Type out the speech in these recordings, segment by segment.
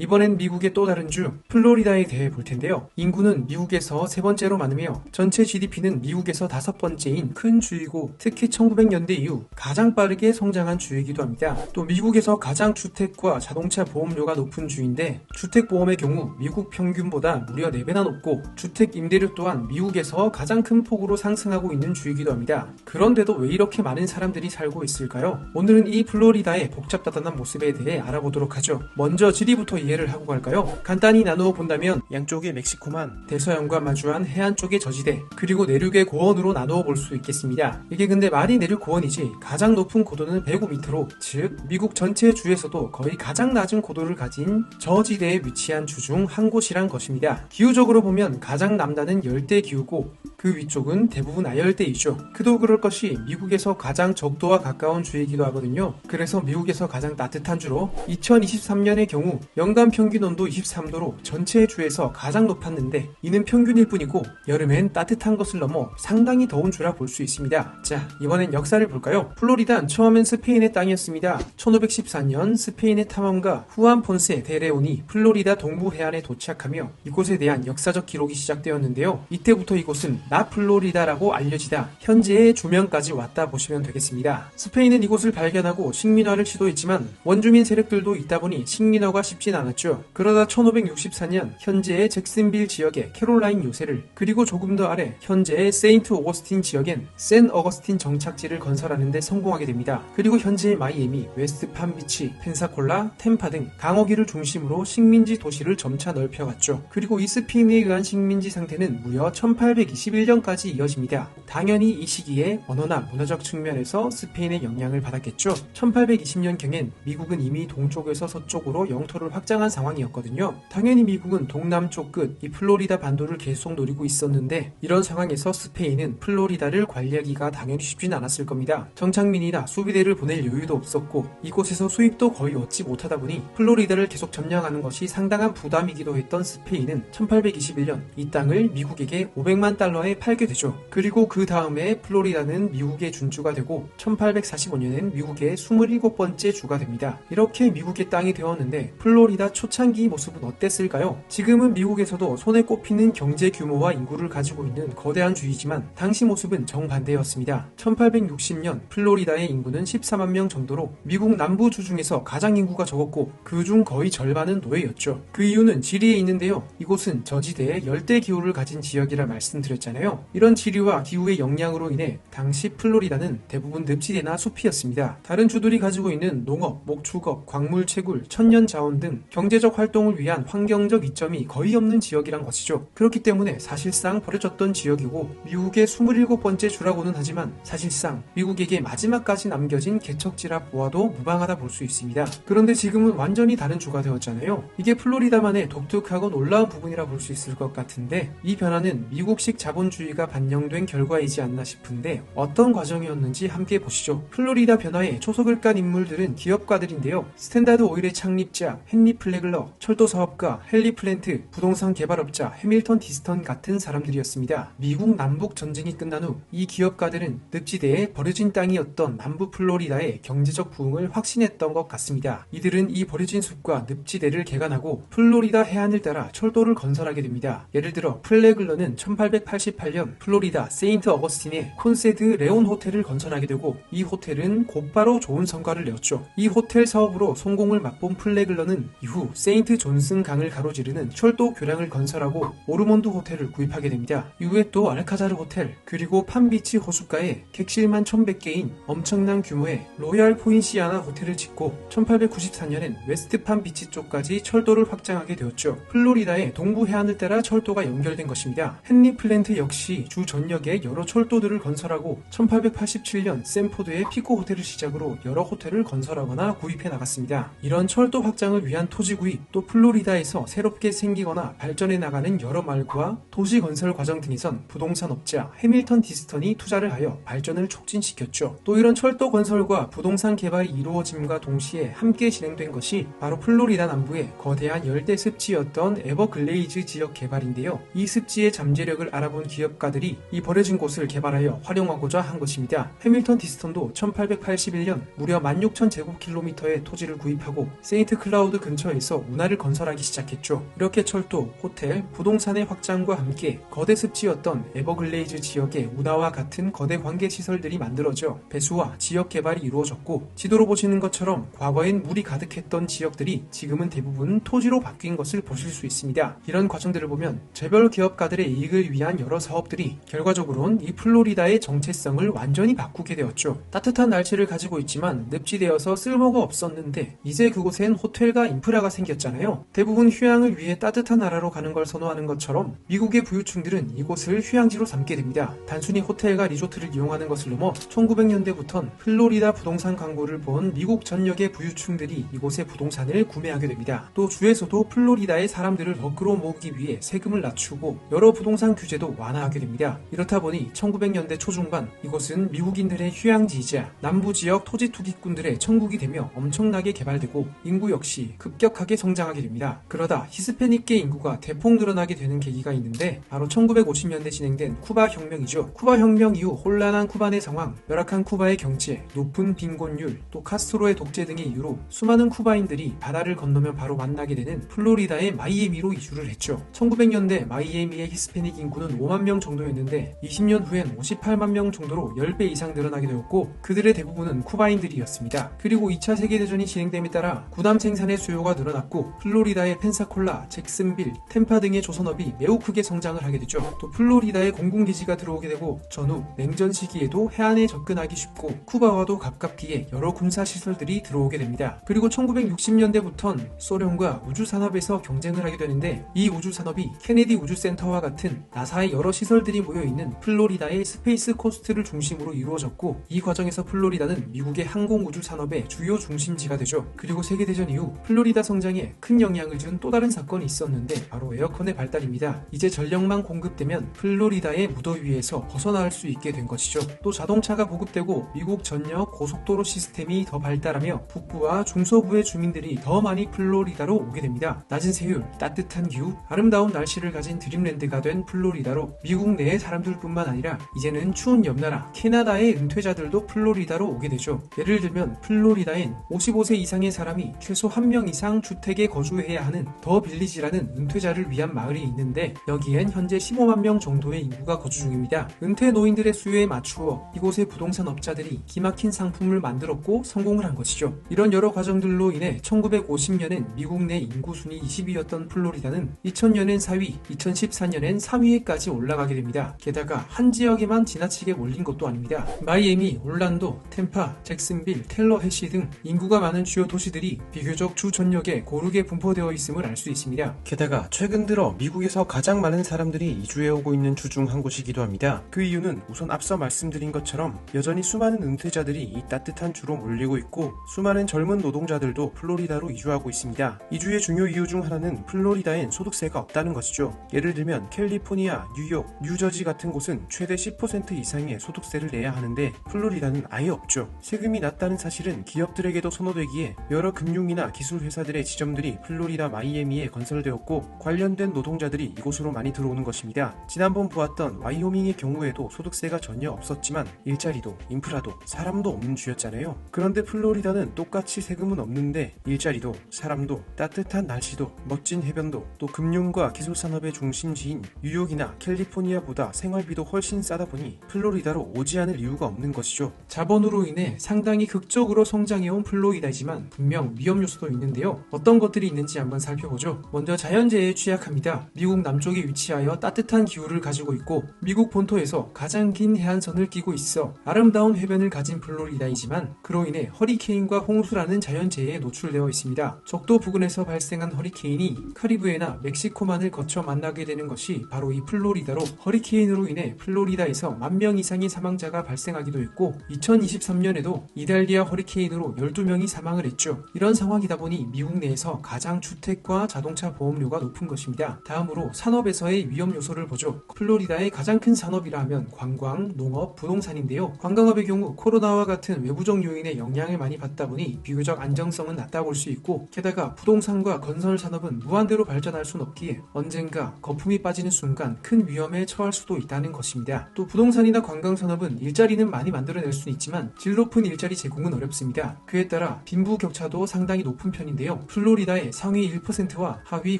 이번엔 미국의 또 다른 주 플로리다에 대해 볼 텐데요. 인구는 미국에서 세 번째로 많으며 전체 GDP는 미국에서 다섯 번째인 큰 주이고 특히 1900년대 이후 가장 빠르게 성장한 주이기도 합니다. 또 미국에서 가장 주택과 자동차 보험료가 높은 주인데 주택보험의 경우 미국 평균보다 무려 4배나 높고 주택 임대료 또한 미국에서 가장 큰 폭으로 상승하고 있는 주이기도 합니다. 그런데도 왜 이렇게 많은 사람들이 살고 있을까요? 오늘은 이 플로리다의 복잡다단한 모습에 대해 알아보도록 하죠. 먼저 지리부터 이해를 하고 갈까요? 간단히 나누어 본다면 양쪽의 멕시코만, 대서양과 마주한 해안 쪽의 저지대, 그리고 내륙의 고원으로 나누어 볼 수 있겠습니다. 이게 근데 말이 내륙 고원이지 가장 높은 고도는 105m로 즉 미국 전체 주에서도 거의 가장 낮은 고도를 가진 저지대에 위치한 주 중 한 곳이란 것입니다. 기후적으로 보면 가장 남단은 열대 기후고 그 위쪽은 대부분 아열대이죠. 그도 그럴 것이 미국에서 가장 적도와 가까운 주이기도 하거든요. 그래서 미국에서 가장 따뜻한 주로 2023년의 경우 연간 평균 온도 23도로 전체 주에서 가장 높았는데 이는 평균일 뿐이고 여름엔 따뜻한 것을 넘어 상당히 더운 주라 볼 수 있습니다. 자, 이번엔 역사를 볼까요? 플로리다는 처음엔 스페인의 땅이었습니다. 1514년 스페인의 탐험가 후안 폰세 데 레온이 플로리다 동부 해안에 도착하며 이곳에 대한 역사적 기록이 시작되었는데요. 이때부터 이곳은 나플로리다라고 알려지다 현재의 주명까지 왔다 보시면 되겠습니다. 스페인은 이곳을 발견하고 식민화를 시도했지만 원주민 세력들도 있다 보니 식민화가 쉽진 않았죠. 그러다 1564년 현재의 잭슨빌 지역의 캐롤라인 요새를 그리고 조금 더 아래 현재의 세인트 오거스틴 지역엔 샌 어거스틴 정착지를 건설하는 데 성공하게 됩니다. 그리고 현재의 마이애미, 웨스트 팜비치, 펜사콜라, 템파 등 강어기를 중심으로 식민지 도시를 점차 넓혀갔죠. 그리고 이 스페인에 의한 식민지 상태는 무려 1821년까지 이어집니다. 당연히 이 시기에 언어나 문화적 측면에서 스페인의 영향을 받았겠죠. 1820년경엔 미국은 이미 동쪽에서 서쪽으로 영토를 확장한 상황이었거든요. 당연히 미국은 동남쪽 끝 이 플로리다 반도를 계속 노리고 있었는데 이런 상황에서 스페인은 플로리다를 관리하기가 당연히 쉽진 않았을 겁니다. 정착민이나 수비대를 보낼 여유도 없었고 이곳에서 수입도 거의 얻지 못하다 보니 플로리다를 계속 점령하는 것이 상당한 부담이기도 했던 스페인은 1821년 이 땅을 미국에게 500만 달러에 팔게 되죠. 그리고 그 다음에 플로리다는 미국의 준주가 되고 1845년엔 미국의 27번째 주가 됩니다. 이렇게 미국의 땅이 되었는데 플로리다 초창기 모습은 어땠을까요? 지금은 미국에서도 손에 꼽히는 경제 규모와 인구를 가지고 있는 거대한 주이지만 당시 모습은 정반대였습니다. 1860년 플로리다의 인구는 14만 명 정도로 미국 남부주 중에서 가장 인구가 적었고 그중 거의 절반은 노예였죠. 그 이유는 지리에 있는데요. 이곳은 저지대에 열대 기후를 가진 지역이라 말씀드렸잖아요. 이런 지리와 기후의 영향으로 인해 당시 플로리다는 대부분 늪지대나 숲이었습니다. 다른 주들이 가지고 있는 농업, 목축업, 광물 채굴, 천연 자원 등 경제적 활동을 위한 환경적 이점이 거의 없는 지역이란 것이죠. 그렇기 때문에 사실상 버려졌던 지역이고 미국의 27번째 주라고는 하지만 사실상 미국에게 마지막까지 남겨진 개척지라 보아도 무방하다 볼 수 있습니다. 그런데 지금은 완전히 다른 주가 되었잖아요. 이게 플로리다만의 독특하고 놀라운 부분이라 볼 수 있을 것 같은데 이 변화는 미국식 자본주의가 반영된 결과이지 않나 싶은데 어떤 과정이었는지 함께 보시죠. 플로리다 변화에 초석을 깐 인물들은 기업가들인데요. 스탠다드 오일의 창립자 헨리 플래글러, 철도 사업가 헨리 플랜트, 부동산 개발업자 해밀턴 디스턴 같은 사람들이었습니다. 미국 남북 전쟁이 끝난 후 이 기업가들은 늪지대에 버려진 땅이었던 남부 플로리다의 경제적 부흥을 확신했던 것 같습니다. 이들은 이 버려진 숲과 늪지대를 개간하고 플로리다 해안을 따라 철도를 건설하게 됩니다. 예를 들어 플래글러는 1888년 플로리다 세인트 어거스틴에 콘세드 레온 호텔을 건설하게 되고 이 호텔은 곧바로 좋은 성과를 내었죠. 이 호텔 사업으로 성공을 맛본 플래글러는 이후 세인트 존슨 강을 가로지르는 철도 교량을 건설하고 오르몬드 호텔을 구입하게 됩니다. 이후에 또 알카자르 호텔 그리고 팜비치 호숫가에 객실만 1100개인 엄청난 규모의 로얄 포인시아나 호텔을 짓고 1894년엔 웨스트 팜비치 쪽까지 철도를 확장하게 되었죠. 플로리다의 동부 해안을 따라 철도가 연결된 것입니다. 헨리 플랜트 역시 주 전역에 여러 철도들을 건설하고 1887년 샌포드의 피코 호텔을 시작으로 여러 호텔을 건설하거나 구입해 나갔습니다. 이런 철도 확장을 위한 토지 구입, 또 플로리다에서 새롭게 생기거나 발전해 나가는 여러 마을과 도시 건설 과정 등에선 부동산 업자 해밀턴 디스턴이 투자를 하여 발전을 촉진시켰죠. 또 이런 철도 건설과 부동산 개발이 이루어짐과 동시에 함께 진행된 것이 바로 플로리다 남부의 거대한 열대 습지였던 에버글레이즈 지역 개발인데요. 이 습지의 잠재력을 알아본 기업가들이 이 버려진 곳을 개발하여 활용하고자 한 것입니다. 해밀턴 디스턴도 1881년 무려 16,000제곱킬로미터의 토지를 구입하고 세인트 클라우드 근처 근처에서 운하를 건설하기 시작했죠. 이렇게 철도, 호텔, 부동산의 확장과 함께 거대 습지였던 에버글레이즈 지역에 운하와 같은 거대 관계 시설들이 만들어져 배수와 지역 개발이 이루어졌고, 지도로 보시는 것처럼 과거엔 물이 가득했던 지역들이 지금은 대부분 토지로 바뀐 것을 보실 수 있습니다. 이런 과정들을 보면 재벌 기업가들의 이익을 위한 여러 사업들이 결과적으로는 이 플로리다의 정체성을 완전히 바꾸게 되었죠. 따뜻한 날씨를 가지고 있지만 늪지대여서 쓸모가 없었는데 이제 그곳엔 호텔과 인프라가 생겼잖아요. 대부분 휴양을 위해 따뜻한 나라로 가는 걸 선호하는 것처럼 미국의 부유층들은 이곳을 휴양지로 삼게 됩니다. 단순히 호텔과 리조트를 이용하는 것을 넘어 1900년대부턴 플로리다 부동산 광고를 본 미국 전역의 부유층들이 이곳의 부동산을 구매하게 됩니다. 또 주에서도 플로리다의 사람들을 더 끌어모으기 위해 세금을 낮추고 여러 부동산 규제도 완화하게 됩니다. 이렇다 보니 1900년대 초중반 이곳은 미국인들의 휴양지이자 남부 지역 토지 투기꾼들의 천국이 되며 엄청나게 개발되고 인구 역시 급격하게 성장하게 됩니다. 그러다 히스패닉계 인구가 대폭 늘어나게 되는 계기가 있는데 바로 1950년대 진행된 쿠바 혁명이죠. 쿠바 혁명 이후 혼란한 쿠바 내 상황, 열악한 쿠바의 경제, 높은 빈곤율, 또 카스트로의 독재 등의 이유로 수많은 쿠바인들이 바다를 건너면 바로 만나게 되는 플로리다의 마이애미로 이주를 했죠. 1900년대 마이애미의 히스패닉 인구는 5만 명 정도였는데 20년 후엔 58만 명 정도로 10배 이상 늘어나게 되었고, 그들의 대부분은 쿠바인들이었습니다. 그리고 2차 세계대전이 진행됨에 따라 구담 생산의 수요가 늘어났고 플로리다의 펜사콜라, 잭슨빌, 템파 등의 조선업이 매우 크게 성장을 하게 되죠. 또 플로리다에 공군기지가 들어오게 되고 전후 냉전 시기에도 해안에 접근하기 쉽고 쿠바와도 가깝기에 여러 군사시설들이 들어오게 됩니다. 그리고 1960년대부터는 소련과 우주산업에서 경쟁을 하게 되는데 이 우주산업이 케네디 우주센터와 같은 나사의 여러 시설들이 모여있는 플로리다의 스페이스 코스트를 중심으로 이루어졌고, 이 과정에서 플로리다는 미국의 항공우주산업의 주요 중심지가 되죠. 그리고 세계대전 이후 플로리다 성장에 큰 영향을 준 또 다른 사건이 있었는데 바로 에어컨의 발달입니다. 이제 전력만 공급되면 플로리다의 무더위에서 벗어날 수 있게 된 것이죠. 또 자동차가 보급되고 미국 전역 고속도로 시스템이 더 발달하며 북부와 중서부의 주민들이 더 많이 플로리다로 오게 됩니다. 낮은 세율, 따뜻한 기후, 아름다운 날씨를 가진 드림랜드가 된 플로리다로 미국 내의 사람들뿐만 아니라 이제는 추운 옆나라 캐나다의 은퇴자들도 플로리다로 오게 되죠. 예를 들면 플로리다엔 55세 이상의 사람이 최소 1명 이상 주택에 거주해야 하는 더 빌리지라는 은퇴자를 위한 마을이 있는데 여기엔 현재 15만 명 정도의 인구가 거주 중입니다. 은퇴 노인들의 수요에 맞추어 이곳의 부동산 업자들이 기막힌 상품을 만들었고 성공을 한 것이죠. 이런 여러 과정들로 인해 1950년엔 미국 내 인구 순위 20위였던 플로리다는 2000년엔 4위, 2014년엔 3위에까지 올라가게 됩니다. 게다가 한 지역에만 지나치게 몰린 것도 아닙니다. 마이애미, 올란도, 템파, 잭슨빌, 텔러 해시 등 인구가 많은 주요 도시들이 비교적 주 전역에 고르게 분포되어 있음을 알 수 있습니다. 게다가 최근 들어 미국에서 가장 많은 사람들이 이주해오고 있는 주 중 한 곳이기도 합니다. 그 이유는 우선 앞서 말씀드린 것처럼 여전히 수많은 은퇴자들이 이 따뜻한 주로 몰리고 있고 수많은 젊은 노동자들도 플로리다로 이주하고 있습니다. 이주의 중요 이유 중 하나는 플로리다엔 소득세가 없다는 것이죠. 예를 들면 캘리포니아, 뉴욕, 뉴저지 같은 곳은 최대 10% 이상의 소득세를 내야 하는데 플로리다는 아예 없죠. 세금이 낮다는 사실은 기업들에게도 선호되기에 여러 금융이나 기술 회사들의 지점들이 플로리다 마이애미에 건설되었고 관련된 노동자들이 이곳으로 많이 들어오는 것입니다. 지난번 보았던 와이오밍의 경우에도 소득세가 전혀 없었지만 일자리도 인프라도 사람도 없는 주였잖아요. 그런데 플로리다는 똑같이 세금은 없는데 일자리도 사람도 따뜻한 날씨도 멋진 해변도 또 금융과 기술 산업의 중심지인 뉴욕이나 캘리포니아보다 생활비도 훨씬 싸다 보니 플로리다로 오지 않을 이유가 없는 것이죠. 자본으로 인해 상당히 극적으로 성장해온 플로리다이지만 분명 위험 요소도 있는데요. 어떤 것들이 있는지 한번 살펴보죠. 먼저 자연재해에 취약합니다. 미국 남쪽에 위치하여 따뜻한 기후를 가지고 있고 미국 본토에서 가장 긴 해안선을 끼고 있어 아름다운 해변을 가진 플로리다이지만 그로 인해 허리케인과 홍수라는 자연재해에 노출되어 있습니다. 적도 부근에서 발생한 허리케인이 카리브해나 멕시코만을 거쳐 만나게 되는 것이 바로 이 플로리다로 허리케인으로 인해 플로리다에서 10,000명 이상의 사망자가 발생하기도 했고 2023년에도 이달리아 허리케인으로 12명이 사망을 했죠. 이런 상황이다 보니 미국 내에서 가장 주택과 자동차 보험료가 높은 것입니다. 다음으로 산업에서의 위험 요소를 보죠. 플로리다의 가장 큰 산업이라 하면 관광, 농업, 부동산인데요. 관광업의 경우 코로나와 같은 외부적 요인의 영향을 많이 받다 보니 비교적 안정성은 낮다고 볼 수 있고 게다가 부동산과 건설 산업은 무한대로 발전할 수는 없기에 언젠가 거품이 빠지는 순간 큰 위험에 처할 수도 있다는 것입니다. 또 부동산이나 관광 산업은 일자리는 많이 만들어낼 수는 있지만 질 높은 일자리 제공은 어렵습니다. 그에 따라 빈부격차도 상당히 높은 편인데요. 있는데요. 플로리다의 상위 1%와 하위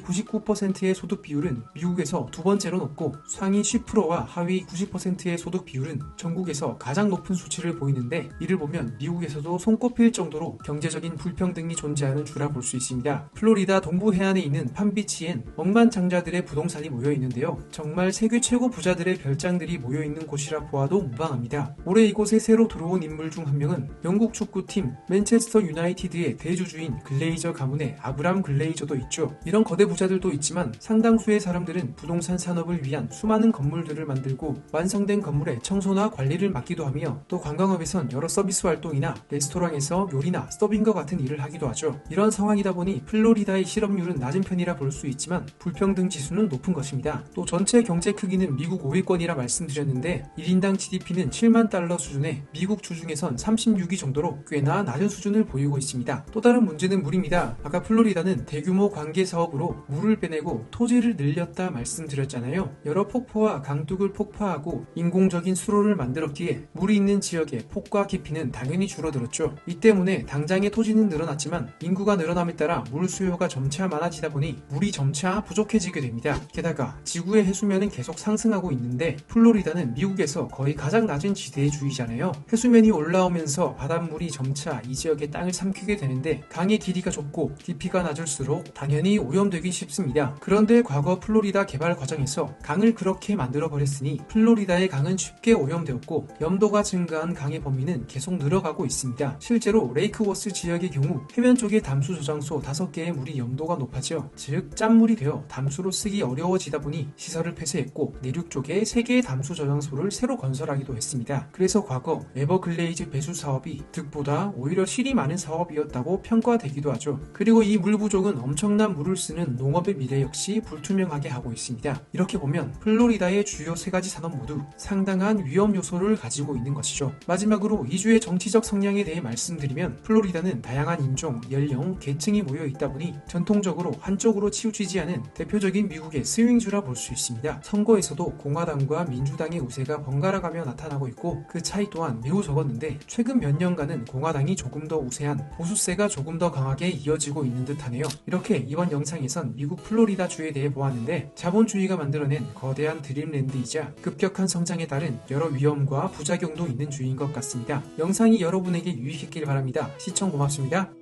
99%의 소득 비율은 미국에서 두 번째로 높고 상위 10%와 하위 90%의 소득 비율은 전국에서 가장 높은 수치를 보이는데, 이를 보면 미국에서도 손꼽힐 정도로 경제적인 불평등이 존재하는 주라 볼 수 있습니다. 플로리다 동부 해안에 있는 팜비치엔 억만장자들의 부동산이 모여 있는데요. 정말 세계 최고 부자들의 별장들이 모여 있는 곳이라 보아도 무방합니다. 올해 이곳에 새로 들어온 인물 중 한 명은 영국 축구팀 맨체스터 유나이티드의 대주주인 글레이저 가문의 아브람 글레이저도 있죠. 이런 거대 부자들도 있지만 상당수의 사람들은 부동산 산업을 위한 수많은 건물들을 만들고 완성된 건물의 청소나 관리를 맡기도 하며, 또 관광업에선 여러 서비스 활동이나 레스토랑에서 요리나 서빙과 같은 일을 하기도 하죠. 이런 상황이다 보니 플로리다의 실업률은 낮은 편이라 볼 수 있지만 불평등 지수는 높은 것입니다. 또 전체 경제 크기는 미국 5위권이라 말씀드렸는데 1인당 GDP는 7만 달러 수준에 미국 주중에선 36위 정도로 꽤나 낮은 수준을 보이고 있습니다. 또 다른 문제는 물입니다. 아까 플로리다는 대규모 관계 사업으로 물을 빼내고 토지를 늘렸다 말씀드렸잖아요. 여러 폭포와 강둑을 폭파하고 인공적인 수로를 만들었기에 물이 있는 지역의 폭과 깊이는 당연히 줄어들었죠. 이 때문에 당장의 토지는 늘어났지만 인구가 늘어남에 따라 물 수요가 점차 많아지다 보니 물이 점차 부족해지게 됩니다. 게다가 지구의 해수면은 계속 상승하고 있는데 플로리다는 미국에서 거의 가장 낮은 지대의 주이잖아요. 해수면이 올라오면서 바닷물이 점차 이 지역의 땅을 삼키게 되는데 강의 길이가 좁고 깊이가 낮을수록 당연히 오염되기 쉽습니다. 그런데 과거 플로리다 개발 과정에서 강을 그렇게 만들어 버렸으니 플로리다의 강은 쉽게 오염되었고 염도가 증가한 강의 범위는 계속 늘어가고 있습니다. 실제로 레이크워스 지역의 경우 해변 쪽의 담수 저장소 5개의 물이 염도가 높아져 즉 짠물이 되어 담수로 쓰기 어려워지다 보니 시설을 폐쇄했고 내륙 쪽에 3개의 담수 저장소를 새로 건설하기도 했습니다. 그래서 과거 에버글레이즈 배수 사업이 득보다 오히려 실이 많은 사업이었다고 평가되기도 하죠. 그리고 이 물 부족은 엄청난 물을 쓰는 농업의 미래 역시 불투명하게 하고 있습니다. 이렇게 보면 플로리다의 주요 3가지 산업 모두 상당한 위험 요소를 가지고 있는 것이죠. 마지막으로 이주의 정치적 성향에 대해 말씀드리면 플로리다는 다양한 인종, 연령, 계층이 모여 있다 보니 전통적으로 한쪽으로 치우치지 않은 대표적인 미국의 스윙주라 볼 수 있습니다. 선거에서도 공화당과 민주당의 우세가 번갈아가며 나타나고 있고 그 차이 또한 매우 적었는데 최근 몇 년간은 공화당이 조금 더 우세한 보수세가 조금 더 강하게 이어지고 있는 듯하네요. 이렇게 이번 영상에선 미국 플로리다주에 대해 보았는데 자본주의가 만들어낸 거대한 드림랜드이자 급격한 성장에 따른 여러 위험과 부작용도 있는 주인 것 같습니다. 영상이 여러분에게 유익했길 바랍니다. 시청 고맙습니다.